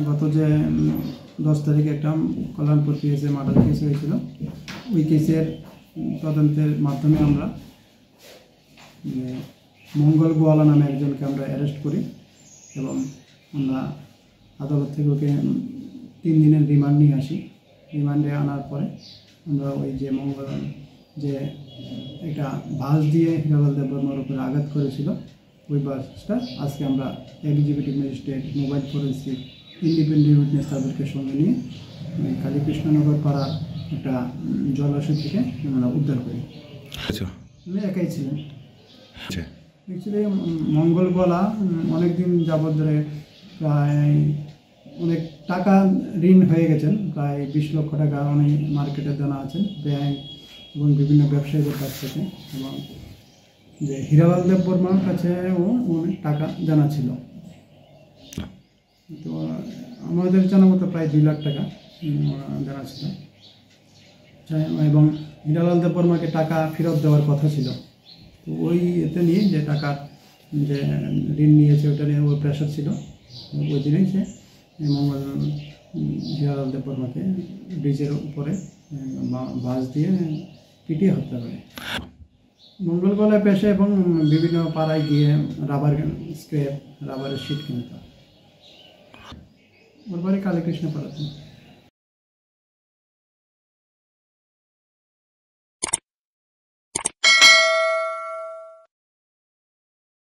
গত যে 10 তারিখে একটা কল্যাণপুর পিএসএ মার্ডার কেস হয়েছিল, ওই কেসের তদন্তের মাধ্যমে আমরা মঙ্গল গোয়ালা নামে একজনকে আমরা অ্যারেস্ট করি এবং আমরা আদালত থেকে ওকে 3 দিনের রিমান্ড নিয়ে আসি। রিমান্ডে আনার পরে আমরা ওই যে যে একটা বাস দিয়ে হিরালাল দেববর্মার উপরে আঘাত করেছিল, ওই বাসটা আজকে আমরা executive magistrate, mobile forensic, independent witness তাদেরকে সঙ্গে নিয়ে কালীকৃষ্ণনগর পাড়ার একটা জলাশয় থেকে আমরা উদ্ধার করি। আমি একাই ছিলেন। অ্যাকচুয়ালি মঙ্গল গোয়ালা অনেকদিন যাবৎ ধরে প্রায় অনেক টাকা ঋণ হয়ে গেছেন, প্রায় 20 লক্ষ টাকা অনেক মার্কেটে জানা আছেন ব্যাংক এবং বিভিন্ন ব্যবসায়ীদের কাছ থেকে, এবং যে হিরালাল দেববর্মার কাছেও অনেক টাকা জানা ছিল। তো আমাদের জানা মতো প্রায় 2 লাখ টাকা জানা ছিল, এবং হিরালাল দেববর্মাকে টাকা ফেরত দেওয়ার কথা ছিল। তো ওই এতে নিয়ে যে টাকার যে ঋণ নিয়েছে ওটা নিয়ে ওর প্রেশার ছিল। ওই দিনেই সে মঙ্গল হিরালাল দেববর্মাকে ব্রিজের উপরে বাস দিয়ে পিটিয়ে হত্যা করে। মঙ্গল গোয়ালায় পেশা এবং বিভিন্ন পাড়ায় গিয়ে রাবার স্ক্র্যাপ, রাবারের শিট কিনতাম। ওর বাড়ি কালীকৃষ্ণ পাড়াতে।